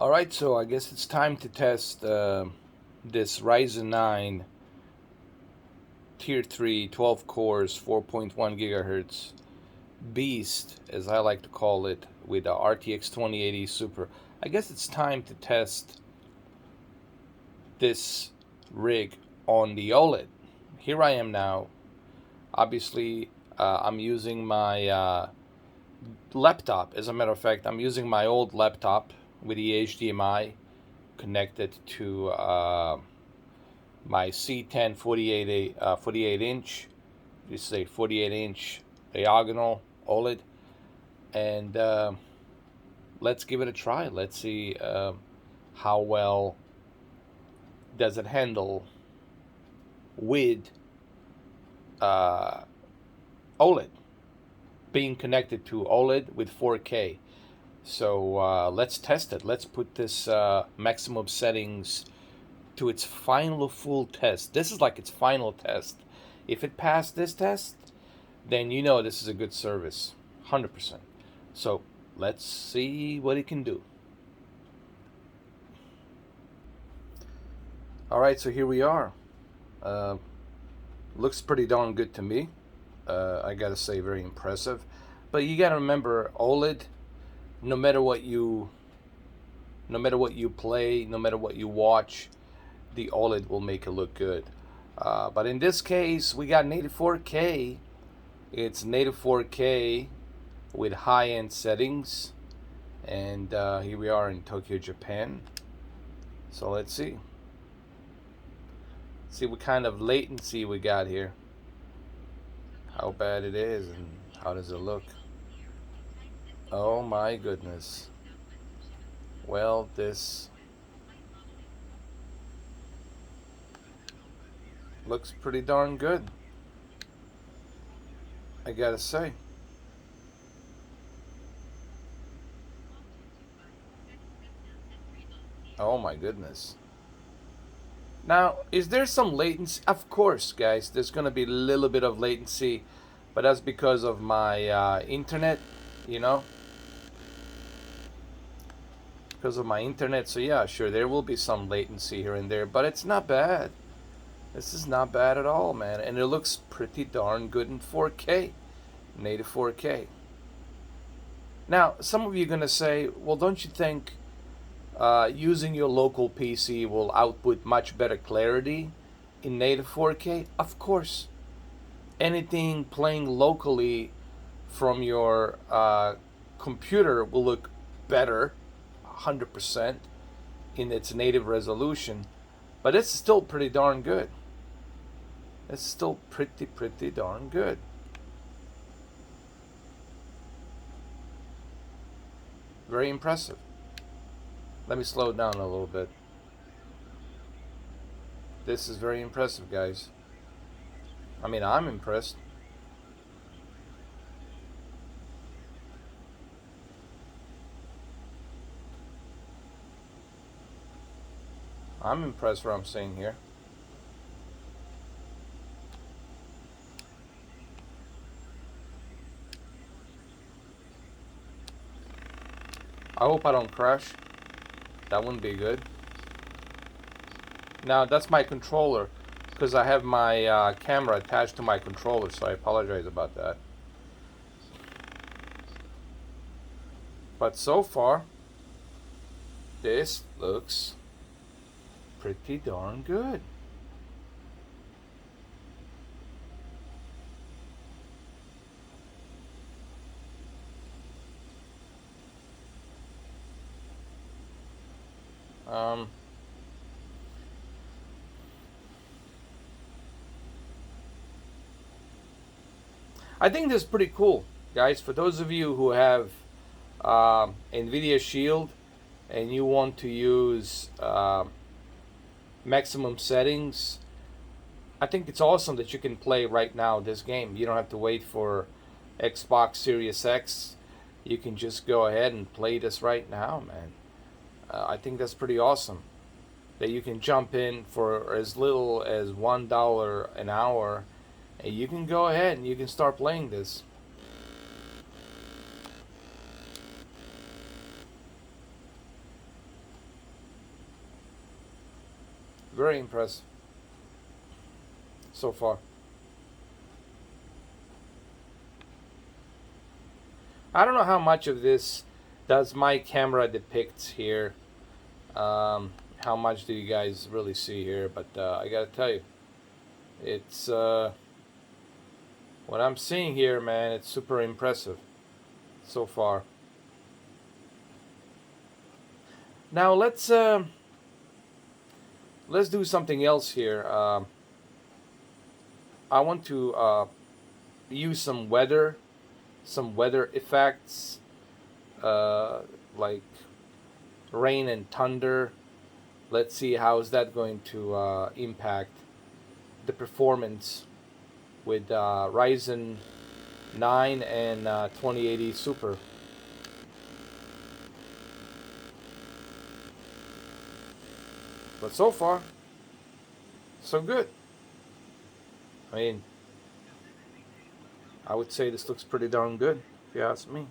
Alright, so I guess it's time to test this Ryzen 9 Tier 3 12 cores 4.1 gigahertz beast, as I like to call it, with the RTX 2080 Super. I guess it's time to test this rig on the OLED. Here I am now. Obviously, I'm using my laptop. As a matter of fact, I'm using my old laptop with the HDMI connected to my C10 48 inch, just say 48 inch diagonal OLED, and let's give it a try. Let's see how well does it handle with OLED, being connected to OLED with 4K. So let's test it. Let's put this maximum settings to its final full test. This is like its final test. If it passed this test, then you know this is a good service, 100%. So let's see what it can do. Alright, so here we are. Looks pretty darn good to me. I gotta say, very impressive. But you gotta remember, OLED, no matter what you play, no matter what you watch, the OLED will make it look good. But in this case, we got native 4K. It's native 4K with high-end settings. And here we are in Tokyo, Japan. So let's see. See what kind of latency we got here. How bad it is and how does it look. Oh my goodness. Well, this looks pretty darn good, I gotta say. Oh my goodness. Now, is there some latency? Of course, guys, there's gonna be a little bit of latency, but that's because of my internet, you know? Because of my internet, so yeah, sure, there will be some latency here and there, but it's not bad. This is not bad at all, man. And it looks pretty darn good in 4K. Native 4K. Now, some of you are going to say, well, don't you think using your local PC will output much better clarity in native 4K? Of course. Anything playing locally from your computer will look better, 100%, in its native resolution. But it's still pretty darn good. It's still pretty darn good. Very impressive. Let me slow it down a little bit. This is very impressive, guys. I mean, I'm impressed. I'm impressed what I'm seeing here. I hope I don't crash. That wouldn't be good. Now, that's my controller, because I have my camera attached to my controller, so I apologize about that. But so far, this looks pretty darn good. I think this is pretty cool, guys. For those of you who have NVIDIA Shield and you want to use maximum settings, I think it's awesome that you can play right now this game. You don't have to wait for Xbox Series X. You can just go ahead and play this right now, man. I think that's pretty awesome. That you can jump in for as little as $1 an hour, and you can go ahead and you can start playing this. Very impressive so far. I don't know how much of this does my camera depict here. How much do you guys really see here? But I gotta tell you, it's what I'm seeing here, man. It's super impressive so far. Now let's do something else here. I want to use some weather effects, like rain and thunder. Let's see how is that going to impact the performance with Ryzen 9 and 2080 Super. But so far, so good. I mean, I would say this looks pretty darn good, if you ask me.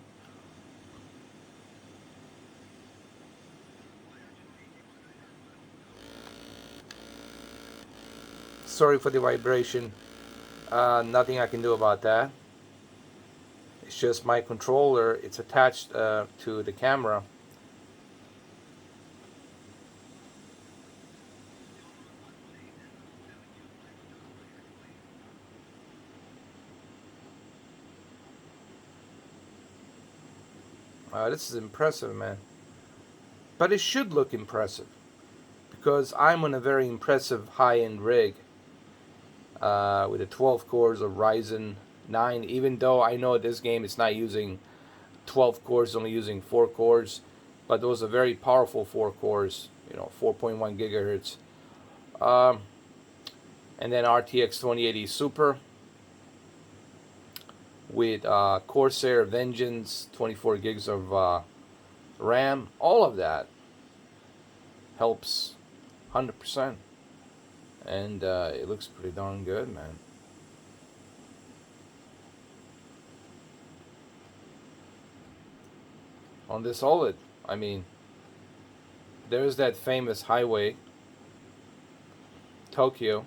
Sorry for the vibration. Nothing I can do about that. It's just my controller. It's attached to the camera. This is impressive, man. But it should look impressive, because I'm on a very impressive high-end rig with the 12 cores of Ryzen 9. Even though I know this game is not using 12 cores, only using 4 cores, but those are very powerful 4 cores, 4.1 gigahertz. And then RTX 2080 Super with Corsair Vengeance, 24 gigs of RAM. All of that helps 100%. And it looks pretty darn good, man. On this OLED, I mean, there's that famous highway, Tokyo,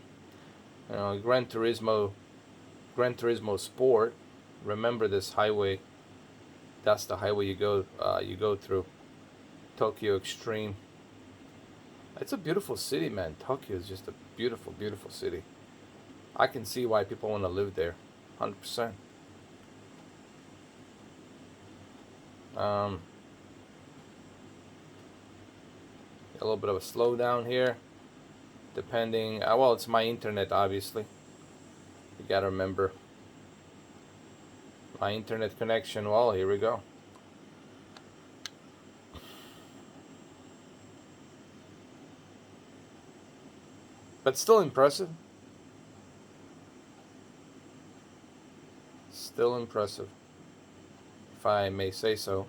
Gran Turismo Sport. Remember this highway? That's the highway you go through. Tokyo Extreme. It's a beautiful city, man. Tokyo is just a beautiful, beautiful city. I can see why people want to live there, 100%. A little bit of a slowdown here, depending. Well, it's my internet, obviously. You gotta remember my internet connection. Well, here we go. But still impressive. Still impressive, if I may say so.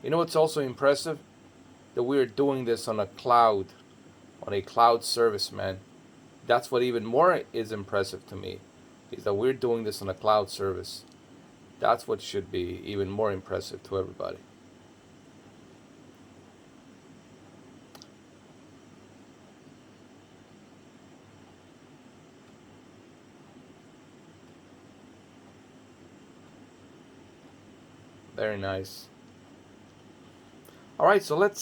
You know what's also impressive? That we're doing this on a cloud service, man. That's what even more is impressive to me, is that we're doing this on a cloud service. That's what should be even more impressive to everybody. Very nice. All right, so let's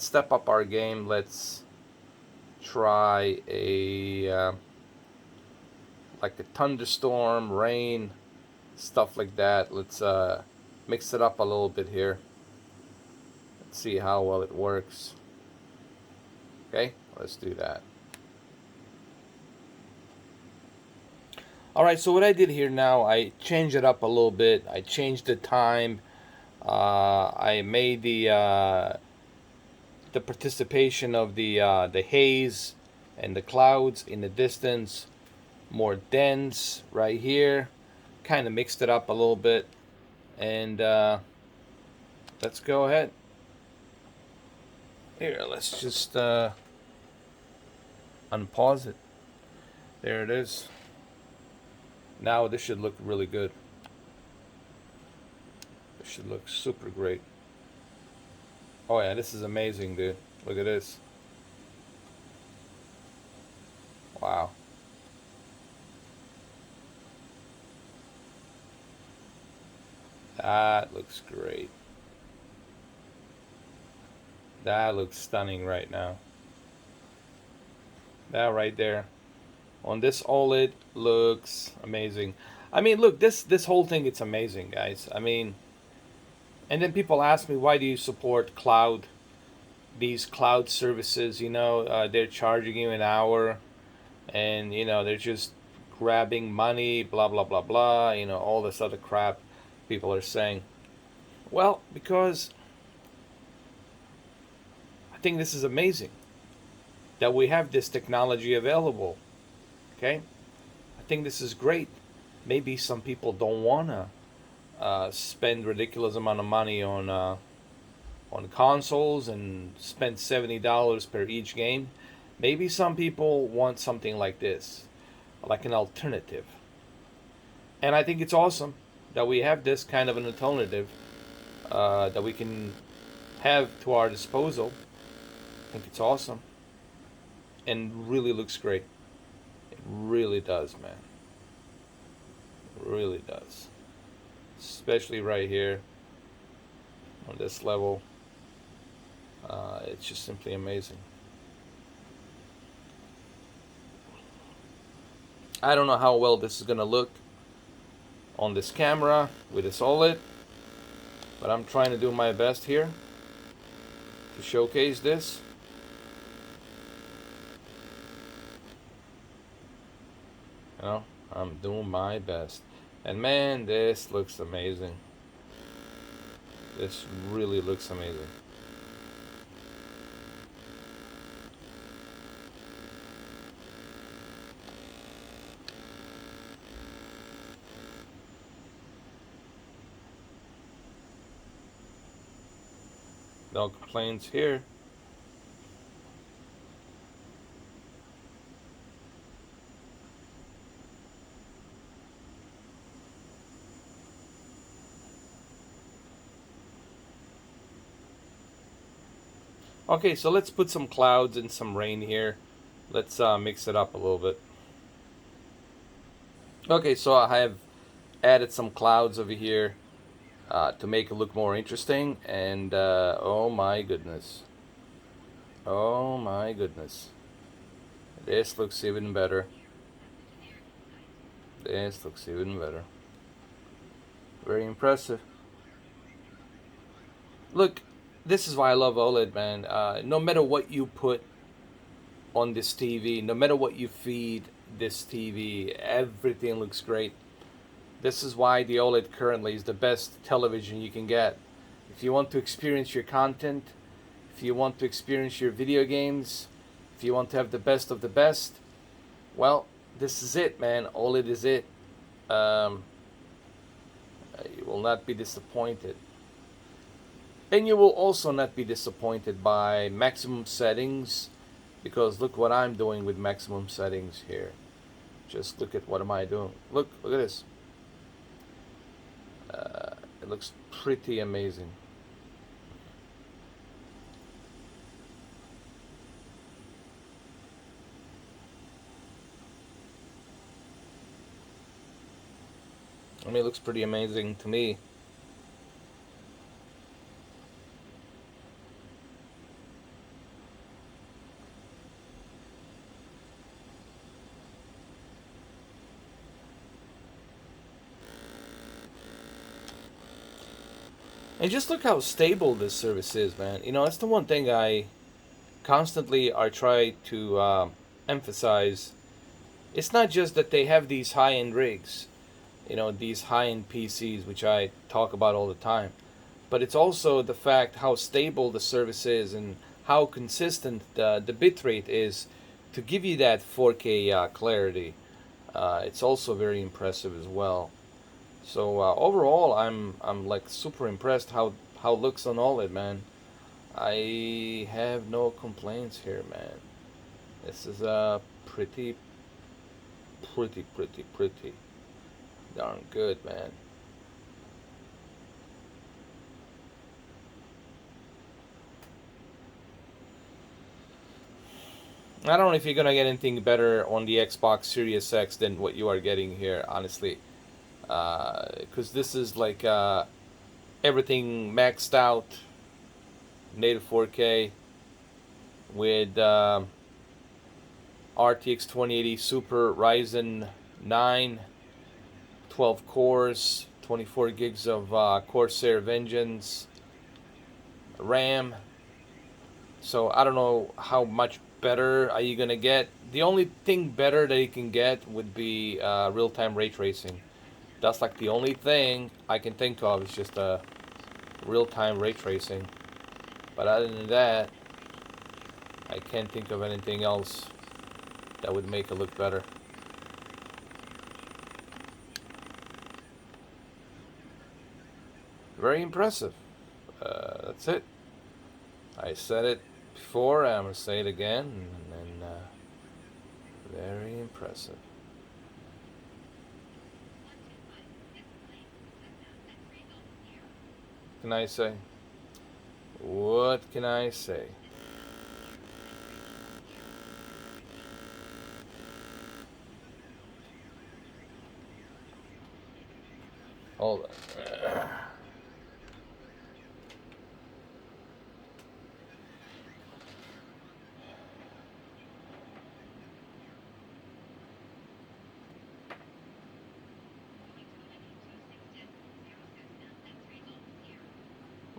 step up our game. Let's try a like a thunderstorm, rain, stuff like that. Let's mix it up a little bit here. Let's see how well it works. Okay, let's do that. All right, so what I did here now, I changed it up a little bit. I changed the time. I made the participation of the haze and the clouds in the distance more dense right here. Kind of mixed it up a little bit, and let's go ahead. Here, let's just unpause it. There it is. Now this should look really good. Should look super great. Oh yeah, this is amazing, dude. Look at this. Wow. That looks great. That looks stunning right now. That right there on this OLED looks amazing. I mean, look, this whole thing, it's amazing, guys. I mean, and then people ask me, why do you support these cloud services? You know, they're charging you an hour, and you know they're just grabbing money, blah blah blah blah. You know, all this other crap people are saying. Well, because I think this is amazing that we have this technology available. Okay, I think this is great. Maybe some people don't wanna spend ridiculous amount of money on consoles and spend $70 per each game. Maybe some people want something like this, like an alternative. And I think it's awesome that we have this kind of an alternative that we can have to our disposal. I think it's awesome and really looks great. It really does, man. It really does. Especially right here on this level. It's just simply amazing. I don't know how well this is gonna look on this camera with this OLED, but I'm trying to do my best here to showcase this. You know, I'm doing my best. And man, this looks amazing. This really looks amazing. No complaints here. Okay, so let's put some clouds and some rain here. Let's mix it up a little bit. Okay, so I have added some clouds over here to make it look more interesting. And oh my goodness. Oh my goodness. This looks even better. This looks even better. Very impressive. Look, this is why I love OLED, man. No matter what you put on this TV, no matter what you feed this TV, everything looks great. This is why the OLED currently is the best television you can get. If you want to experience your content, if you want to experience your video games, if you want to have the best of the best, well, this is it, man. OLED is it. You will not be disappointed. And you will also not be disappointed by maximum settings, because look what I'm doing with maximum settings here. Just look at what am I doing. Look at this. It looks pretty amazing. I mean, it looks pretty amazing to me. And just look how stable this service is, man. You know, that's the one thing I constantly are trying to emphasize. It's not just that they have these high-end rigs, you know, these high-end PCs, which I talk about all the time, but it's also the fact how stable the service is and how consistent the bitrate is to give you that 4K clarity. It's also very impressive as well. So overall, I'm like super impressed how it looks on OLED, man. I have no complaints here, man. This is pretty darn good, man. I don't know if you're gonna get anything better on the Xbox Series X than what you are getting here, honestly. Because this is like everything maxed out, native 4K with RTX 2080 Super Ryzen 9, 12 cores, 24 gigs of Corsair Vengeance RAM. So I don't know how much better are you gonna get. The only thing better that you can get would be real-time ray tracing. That's like the only thing I can think of is just real-time ray tracing. But other than that, I can't think of anything else that would make it look better. Very impressive. That's it. I said it before, I'm going to say it again, and very impressive. What can I say? What can I say? Hold on.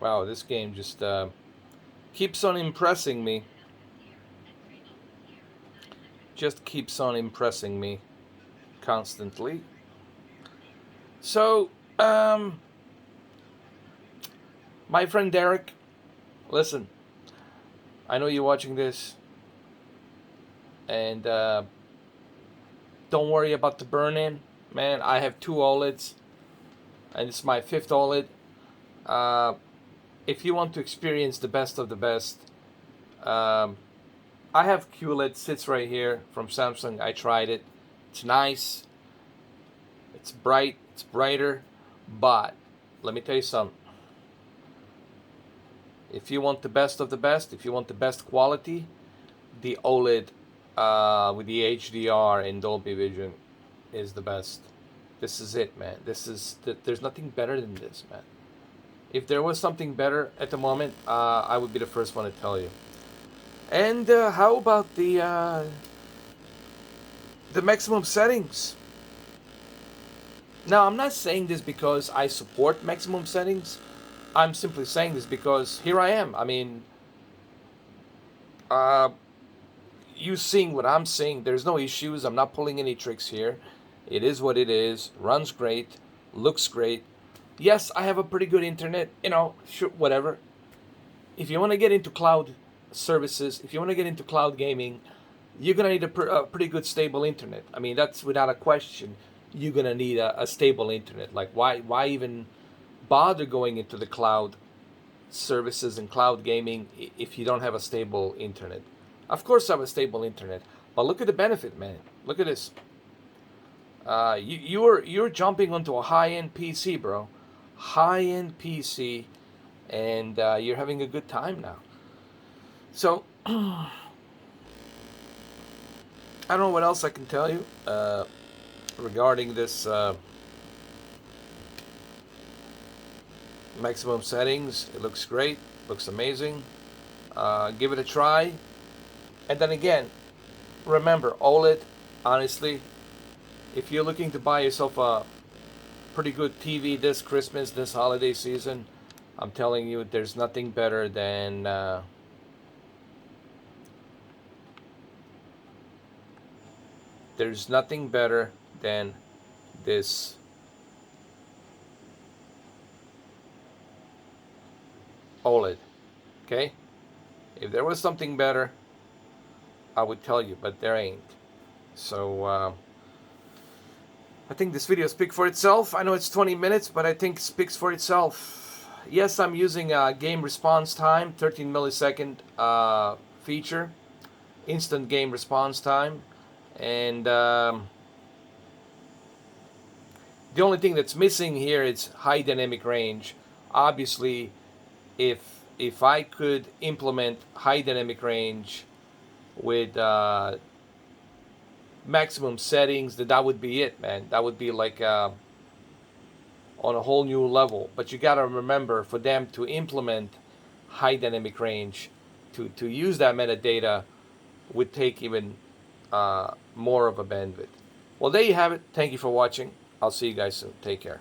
Wow, this game just keeps on impressing me. Just keeps on impressing me constantly. So, my friend Derek, listen, I know you're watching this, and don't worry about the burn-in, man. I have 2 OLEDs, and it's my 5th OLED. If you want to experience the best of the best, I have QLED sits right here from Samsung. I tried it. It's nice. It's bright. It's brighter. But let me tell you something. If you want the best of the best, if you want the best quality, the OLED with the HDR and Dolby Vision is the best. This is it, man. There's nothing better than this, man. If there was something better at the moment, I would be the first one to tell you. And how about the maximum settings? Now, I'm not saying this because I support maximum settings. I'm simply saying this because here I am. I mean, you seeing what I'm seeing. There's no issues. I'm not pulling any tricks here. It is what it is. Runs great. Looks great. Yes, I have a pretty good internet. You know, sure, whatever. If you want to get into cloud services, if you want to get into cloud gaming, you're going to need a pretty good stable internet. I mean, that's without a question. You're going to need a stable internet. Like, why even bother going into the cloud services and cloud gaming if you don't have a stable internet? Of course I have a stable internet, but look at the benefit, man. Look at this. You're jumping onto a high-end PC, bro. High-end PC, and you're having a good time now. So I don't know what else I can tell you regarding this maximum settings. It looks great. Looks amazing. Give it a try. And then again, remember, OLED, honestly, if you're looking to buy yourself a pretty good TV this Christmas, this holiday season, I'm telling you, there's nothing better than this OLED. Okay? If there was something better, I would tell you, but there ain't. So I think this video speaks for itself. I know it's 20 minutes, but I think it speaks for itself. Yes, I'm using a game response time, 13 millisecond feature, instant game response time, and the only thing that's missing here is high dynamic range. Obviously, if I could implement high dynamic range with maximum settings, that would be it, man. That would be like on a whole new level. But you gotta remember, for them to implement high dynamic range, to use that metadata, would take even more of a bandwidth. Well, there you have it. Thank you for watching. I'll see you guys soon. Take care.